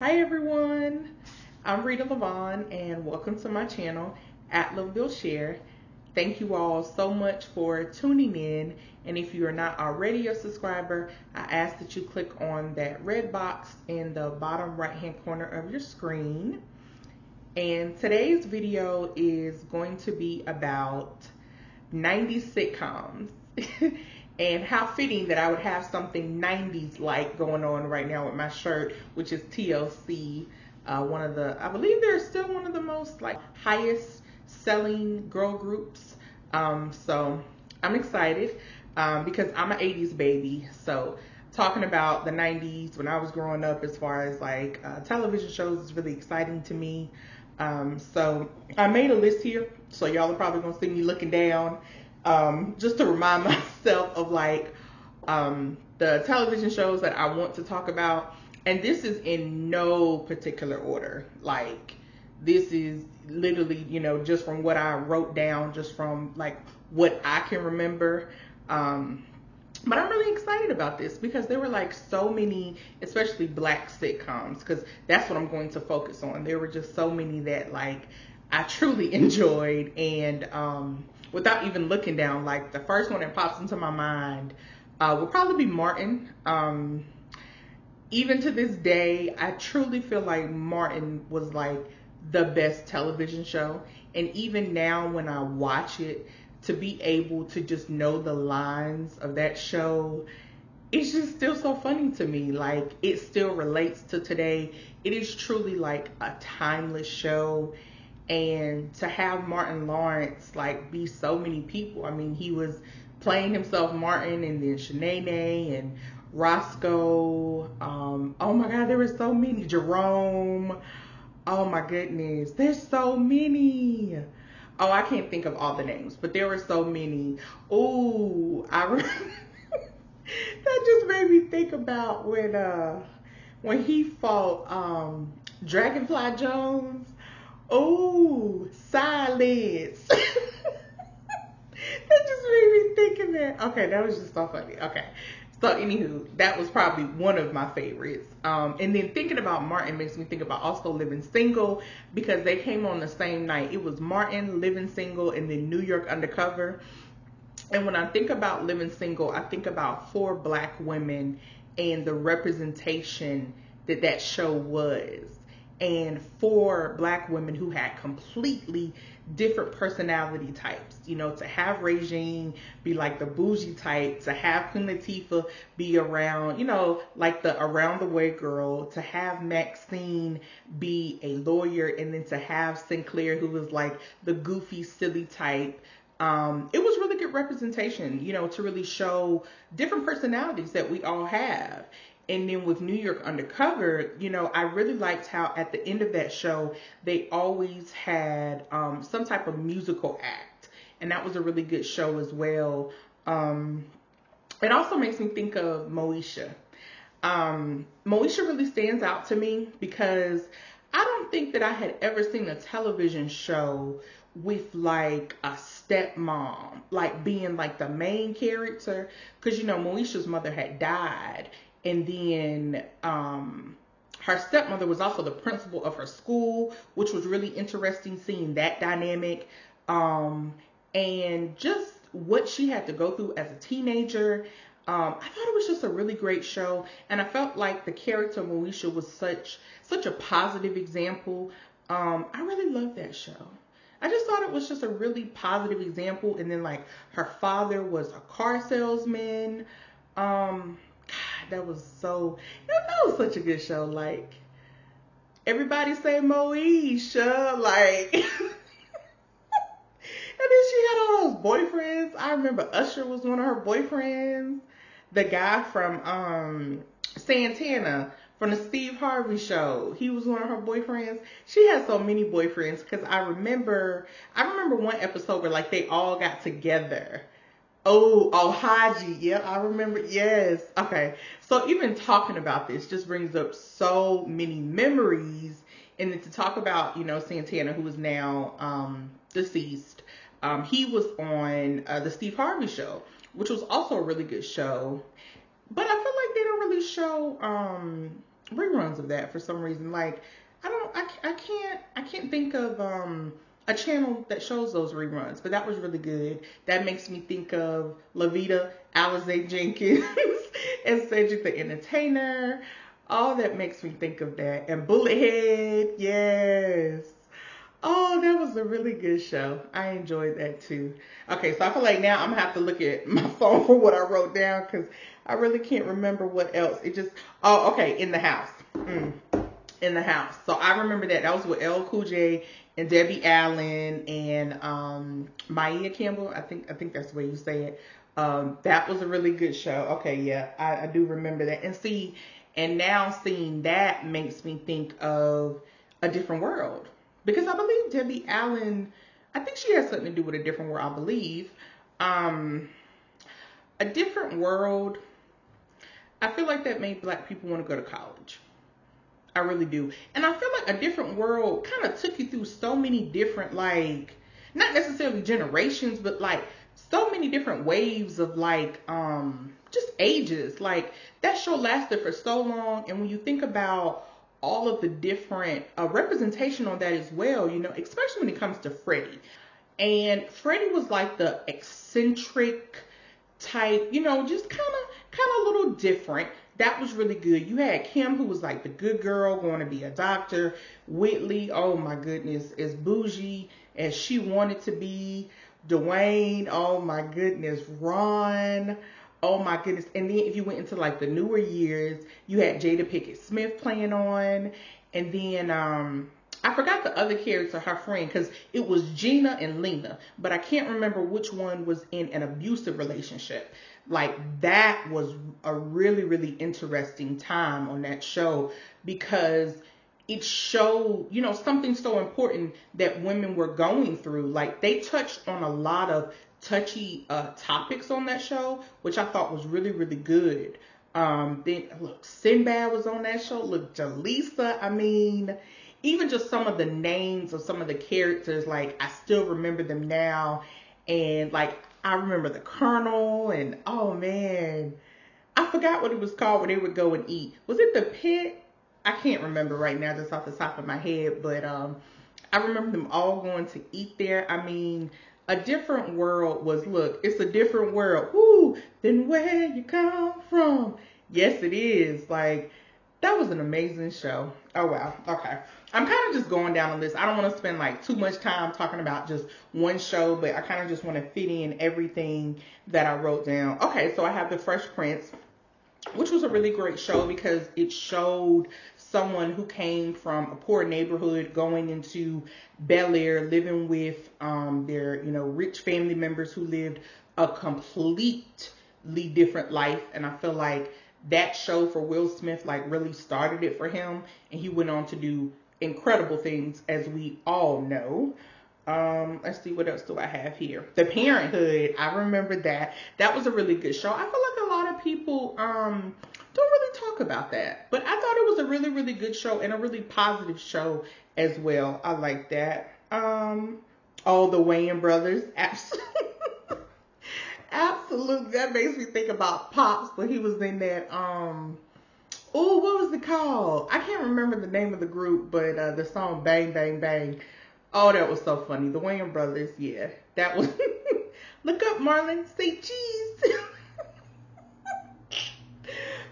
Hi everyone, I'm Rita Lavon and welcome to my channel at Loveville Share. Thank you all so much for tuning in, and if you are not already a subscriber, I ask that you click on that red box in the bottom right hand corner of your screen. And today's video is going to be about 90s sitcoms. And how fitting that I would have something 90s like going on right now with my shirt, which is TLC. I believe they're still one of the most like highest selling girl groups. So I'm excited because I'm an 80s baby. So talking about the 90s when I was growing up as far as like television shows is really exciting to me. So I made a list here. So y'all are probably gonna see me looking down. Just to remind myself of like the television shows that I want to talk about. And this is in no particular order. Like this is literally, just from what I wrote down, just from like what I can remember. But I'm really excited about this because there were like so many, especially Black sitcoms, because that's what I'm going to focus on. There were just so many that like I truly enjoyed, and without even looking down, like the first one that pops into my mind would probably be Martin. Even to this day, I truly feel like Martin was like the best television show. And even now when I watch it, to be able to just know the lines of that show, it's just still so funny to me. Like it still relates to today. It is truly like a timeless show. And to have Martin Lawrence like be so many people. I mean, he was playing himself Martin, and then Shanae and Roscoe. Oh my God, there were so many. Jerome. Oh my goodness, there's so many. Oh, I can't think of all the names, but there were so many. Oh, that just made me think about when he fought Dragonfly Jones. Oh, silence. That just made me think of that. Okay, that was just so funny. Okay. So anywho, that was probably one of my favorites. And then thinking about Martin makes me think about also Living Single, because they came on the same night. It was Martin, Living Single, and then New York Undercover. And when I think about Living Single, I think about 4 Black women and the representation that that show was. And 4 Black women who had completely different personality types. To have Regine be like the bougie type, to have Queen Latifah be around, like the around the way girl, to have Maxine be a lawyer, and then to have Sinclair who was like the goofy, silly type. It was really good representation, to really show different personalities that we all have. And then with New York Undercover, I really liked how at the end of that show, they always had some type of musical act. And that was a really good show as well. It also makes me think of Moesha. Moesha really stands out to me because I don't think that I had ever seen a television show with like a stepmom, like being like the main character. Because, Moesha's mother had died. And then her stepmother was also the principal of her school, which was really interesting seeing that dynamic. And just what she had to go through as a teenager. I thought it was just a really great show. And I felt like the character Moesha was such a positive example. I really loved that show. I just thought it was just a really positive example. And then like her father was a car salesman. That was such a good show. Like everybody say Moesha, like and then she had all those boyfriends. I remember Usher was one of her boyfriends. The guy from Santana from the Steve Harvey show, he was one of her boyfriends. She had so many boyfriends because I remember one episode where like they all got together. Oh, Haji. Yeah, I remember. Yes. Okay. So even talking about this just brings up so many memories. And then to talk about, Santana, who is now deceased. He was on the Steve Harvey show, which was also a really good show. But I feel like they don't really show reruns of that for some reason. Like I can't think of a channel that shows those reruns, but that was really good. That makes me think of Lavita, Alize Jenkins, and Cedric the Entertainer. All that makes me think of that. And Bullethead, yes. Oh, that was a really good show. I enjoyed that too. Okay, so I feel like now I'm gonna have to look at my phone for what I wrote down because I really can't remember what else. It just, oh, okay, In the House. In the House. So I remember that. That was with L. Cool J and Debbie Allen and Maya Campbell. I think that's the way you say it. That was a really good show. Okay, yeah, I do remember that. And now seeing that makes me think of A Different World. Because I believe Debbie Allen, I think she has something to do with A Different World, I believe. A Different World, I feel like that made black people want to go to college. I really do. And I feel like A Different World kind of took you through so many different, like, not necessarily generations, but like so many different waves of like, just ages. Like that show lasted for so long. And when you think about all of the different representation on that as well, you know, especially when it comes to Freddie. And Freddie was like the eccentric type, you know, just kind of a little different. That was really good. You had Kim, who was like the good girl, going to be a doctor. Whitley, oh my goodness, as bougie as she wanted to be. Dwayne, oh my goodness. Ron, oh my goodness. And then if you went into like the newer years, you had Jada Pinkett Smith playing on. And then I forgot the other character, her friend, because it was Gina and Lena, but I can't remember which one was in an abusive relationship. Like that was a really, really interesting time on that show because it showed, you know, something so important that women were going through. Like they touched on a lot of touchy topics on that show, which I thought was really, really good. Then look, Sinbad was on that show. Look, Jaleesa, I mean, even just some of the names of some of the characters, like I still remember them now. And like I remember the Colonel and oh man, I forgot what it was called where they would go and eat. Was it the Pit? I can't remember right now just off the top of my head, but I remember them all going to eat there. I mean, A Different World was, look, it's a different world. Woo, than where you come from. Yes, it is. Like, that was an amazing show. Oh, wow. Okay. I'm kind of just going down a list. I don't want to spend like too much time talking about just one show, but I kind of just want to fit in everything that I wrote down. Okay, so I have The Fresh Prince, which was a really great show because it showed someone who came from a poor neighborhood going into Bel Air, living with their, you know, rich family members who lived a completely different life. And I feel like that show for Will Smith like really started it for him, and he went on to do incredible things, as we all know. Let's see, what else do I have here? The Parenthood. I remember that. That was a really good show. I feel like a lot of people don't really talk about that, but I thought it was a really, really good show and a really positive show as well. I like that. Oh, the Wayans brothers. Absolutely. Absolutely. That makes me think about Pops, but he was in that oh, what was it called? I can't remember the name of the group, but the song Bang Bang Bang. Oh, that was so funny. The Wayans brothers, yeah. That was look up Marlon, say cheese.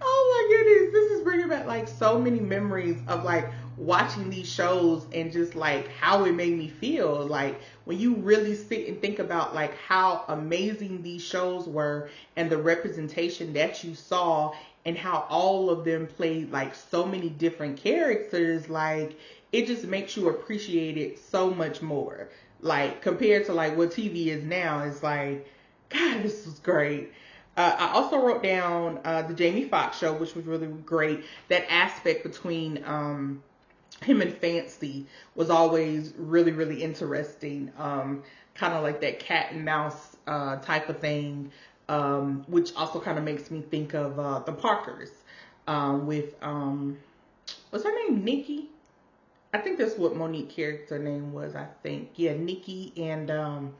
Oh my goodness, this is bringing back like so many memories of like watching these shows and just like how it made me feel. Like when you really sit and think about like how amazing these shows were and the representation that you saw and how all of them played like so many different characters, like it just makes you appreciate it so much more. Like compared to like what TV is now, it's like, God, this was great. I also wrote down the Jamie Foxx show, which was really great. That aspect between him and Fancy was always really, really interesting. Kind of like that cat and mouse type of thing, which also kind of makes me think of the Parkers with, what's her name? Nikki? I think that's what Monique's character name was, I think. Yeah, Nikki and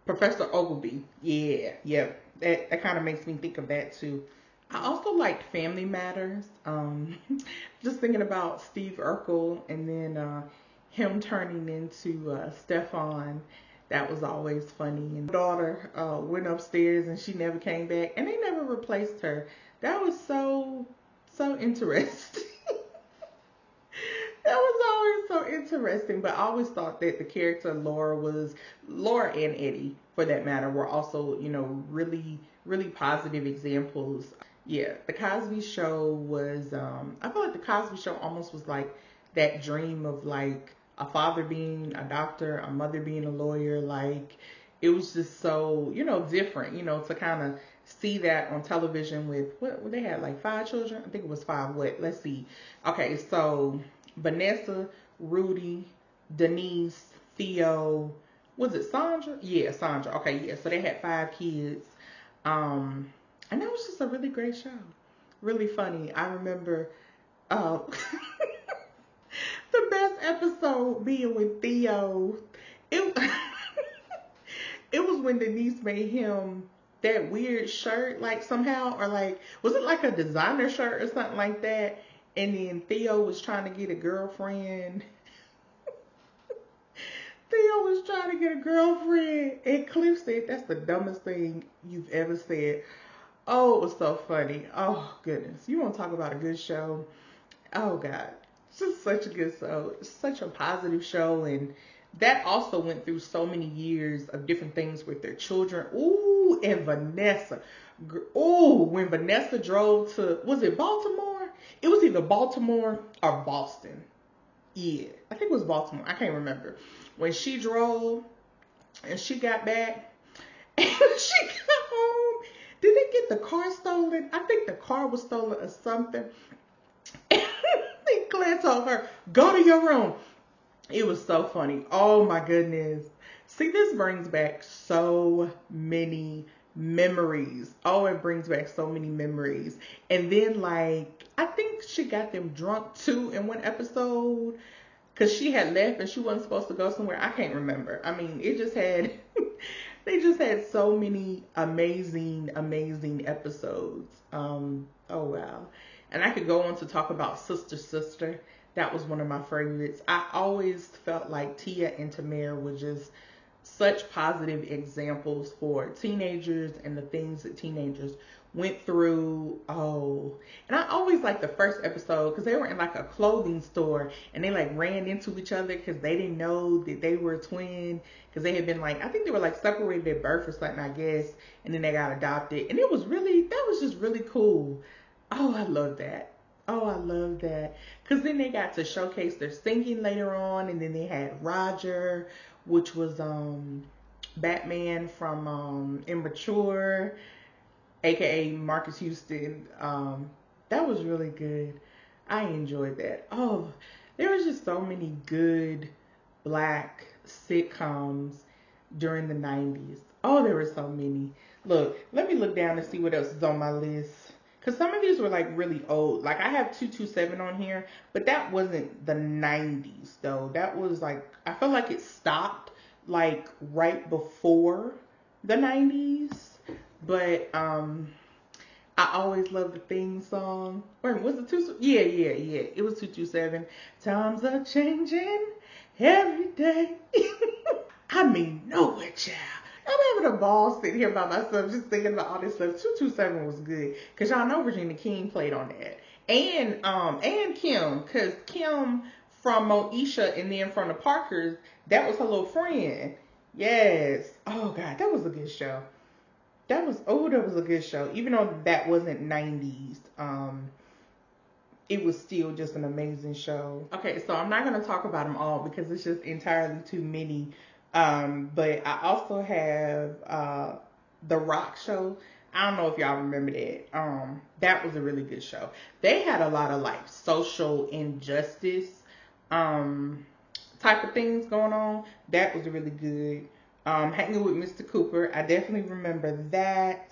Professor Ogilvy. Yeah. That kind of makes me think of that too. I also liked Family Matters. Just thinking about Steve Urkel and then him turning into Stefan. That was always funny. And daughter went upstairs and she never came back, and they never replaced her. That was so interesting. That was always so interesting, but I always thought that the character Laura and Eddie, for that matter, were also, really, really positive examples. Yeah, the Cosby Show was, I feel like the Cosby Show almost was like that dream of like a father being a doctor, a mother being a lawyer. Like, it was just so, different, to kind of see that on television with, what they had, like 5 children? I think it was 5. Let's see. Okay, so Vanessa, Rudy, Denise, Theo, was it Sandra? Yeah, Sandra. Okay, yeah. So they had 5 kids. And that was just a really great show. Really funny. I remember uh, the best episode being with Theo. It, it was when Denise made him that weird shirt, like somehow, or like, was it like a designer shirt or something like that? And then Theo was trying to get a girlfriend. Theo was trying to get a girlfriend. And Cliff said, "That's the dumbest thing you've ever said." Oh, it was so funny. Oh, goodness. You want to talk about a good show? Oh, God. It's just such a good show. It's such a positive show. And that also went through so many years of different things with their children. Ooh, and Vanessa. Ooh, when Vanessa drove to, was it Baltimore? It was either Baltimore or Boston. Yeah, I think it was Baltimore. I can't remember. When she drove and she got back and she got home, did they get the car stolen? I think the car was stolen or something. And Claire told her, "Go to your room." It was so funny. Oh my goodness. See, this brings back so many memories. Oh, it brings back so many memories. And then, like, I think she got them drunk too in one episode because she had left and she wasn't supposed to go somewhere. I can't remember. I mean, it just had, they just had so many amazing, amazing episodes. Oh, wow. And I could go on to talk about Sister Sister. That was one of my favorites. I always felt like Tia and Tamara were just such positive examples for teenagers and the things that teenagers went through. Oh, and I always liked the first episode because they were in like a clothing store and they like ran into each other because they didn't know that they were a twin because they had been like, I think they were like separated at birth or something, I guess, and then they got adopted. And it was really, that was just really cool. Oh, I love that. Oh, I love that. Because then they got to showcase their singing later on. And then they had Roger, which was Batman from Immature, a.k.a. Marcus Houston. That was really good. I enjoyed that. Oh, there was just so many good black sitcoms during the 90s. Oh, there were so many. Look, let me look down and see what else is on my list. Because some of these were like really old. Like I have 227 on here, but that wasn't the 90s though. That was like, I feel like it stopped like right before the 90s. But I always loved the theme song. Wait, was it Yeah. It was 227. Times are changing every day. I mean, nowhere, child. I'm having a ball sitting here by myself just thinking about all this stuff. 227 was good. Because y'all know Virginia King played on that. And Kim. Because Kim from Moesha and then from the Parkers, that was her little friend. Yes. Oh, God. That was a good show. That was a good show. Even though that wasn't 90s. It was still just an amazing show. Okay, so I'm not going to talk about them all because it's just entirely too many. But I also have The Rock Show. I don't know if y'all remember that. That was a really good show. They had a lot of like social injustice type of things going on. That was really good. Hanging with Mr. Cooper. I definitely remember that.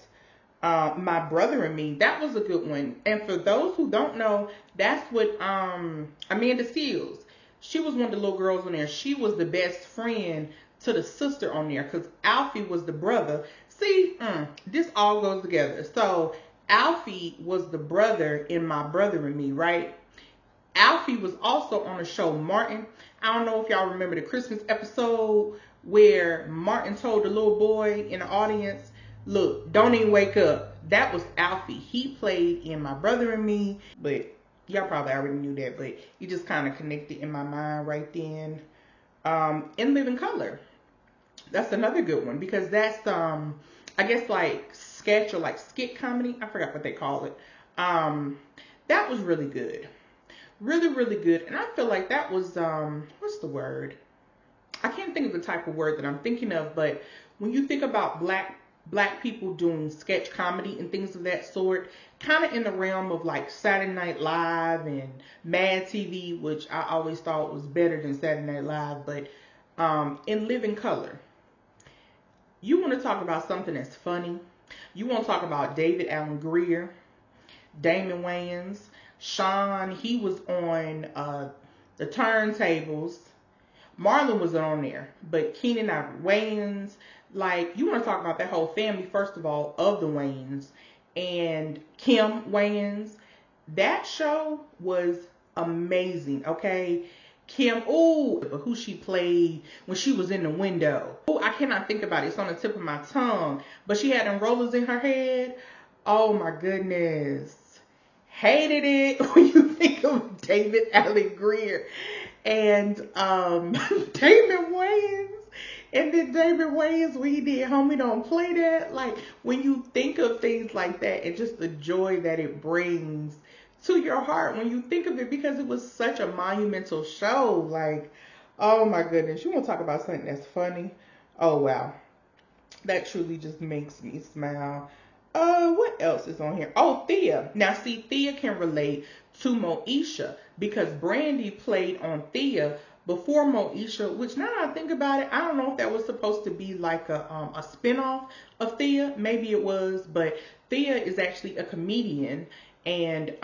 My Brother and Me, that was a good one. And for those who don't know, that's what Amanda Seals. She was one of the little girls on there. She was the best friend to the sister on there because Alfie was the brother. See, this all goes together. So Alfie was the brother in My Brother and Me, right? Alfie was also on the show Martin. I don't know if y'all remember the Christmas episode where Martin told the little boy in the audience, look, don't even wake up. That was Alfie. He played in My Brother and Me, but y'all probably already knew that, but you just kind of connected in my mind right then. In Living Color. That's another good one because that's I guess like sketch or like skit comedy. I forgot what they call it. That was really good. Really, really good. And I feel like that was what's the word? I can't think of the type of word that I'm thinking of, but when you think about black people doing sketch comedy and things of that sort, kind of in the realm of like Saturday Night Live and Mad TV, which I always thought was better than Saturday Night Live, but in Living Color, you want to talk about something that's funny. You want to talk about David Allen Greer, Damon Wayans, Sean. He was on the turntables. Marlon was on there, but Keenan Ivory Wayans. Like, you want to talk about that whole family, first of all, of the Wayans and Kim Wayans. That show was amazing, okay? Kim, who she played when she was in the window. Oh, I cannot think about it. It's on the tip of my tongue. But she had them rollers in her head. Oh my goodness. Hated it when you think of David Allen Greer and Damon Wayans. And then David Wayans, when he did Homie Don't Play That. Like, when you think of things like that and just the joy that it brings to your heart when you think of it, because it was such a monumental show. Like, oh my goodness. You want to talk about something that's funny? Oh wow. That truly just makes me smile. What else is on here? Oh, Thea. Now see, Thea can relate to Moesha because Brandy played on Thea before Moesha, which now I think about it, I don't know if that was supposed to be like a spinoff of Thea. Maybe it was, but Thea is actually a comedian, and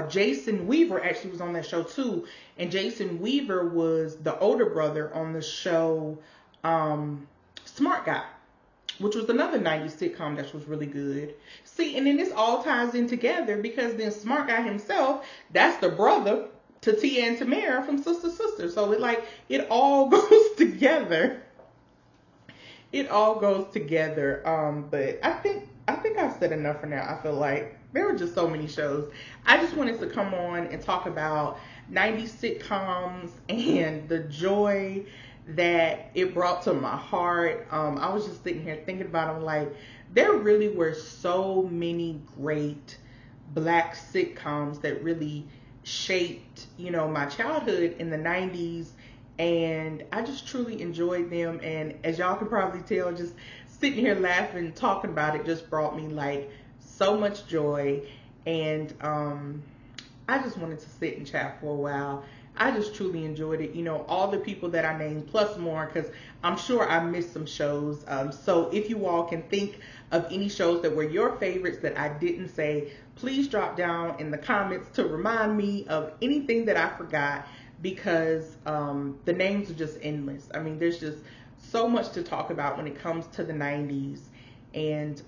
Jason Weaver actually was on that show too. And Jason Weaver was the older brother on the show Smart Guy, which was another 90s sitcom that was really good. See, and then this all ties in together because then Smart Guy himself, that's the brother to Tia and Tamara from Sister Sister. So it all goes together. It all goes together. But I think I've said enough for now. I feel like there were just so many shows. I just wanted to come on and talk about 90s sitcoms and the joy that it brought to my heart. I was just sitting here thinking about them, like, there really were so many great black sitcoms that really shaped, my childhood in the 90s, and I just truly enjoyed them. And as y'all can probably tell, just sitting here laughing, talking about it just brought me like so much joy. And I just wanted to sit and chat for a while. I just truly enjoyed it. All the people that I named plus more, because I'm sure I missed some shows. So if you all can think of any shows that were your favorites that I didn't say, please drop down in the comments to remind me of anything that I forgot, because the names are just endless. I mean, there's just so much to talk about when it comes to the 90s. And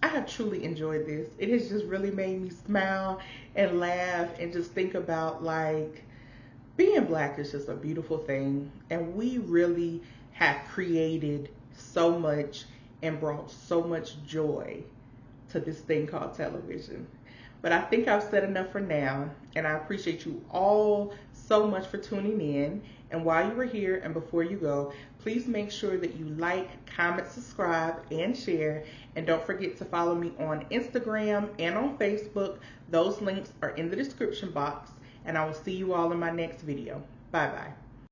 I have truly enjoyed this. It has just really made me smile and laugh and just think about, like, being black is just a beautiful thing. And we really have created so much and brought so much joy to this thing called television. But I think I've said enough for now. And I appreciate you all so much for tuning in. And while you were here and before you go, please make sure that you like, comment, subscribe, and share. And don't forget to follow me on Instagram and on Facebook. Those links are in the description box. And I will see you all in my next video. Bye-bye.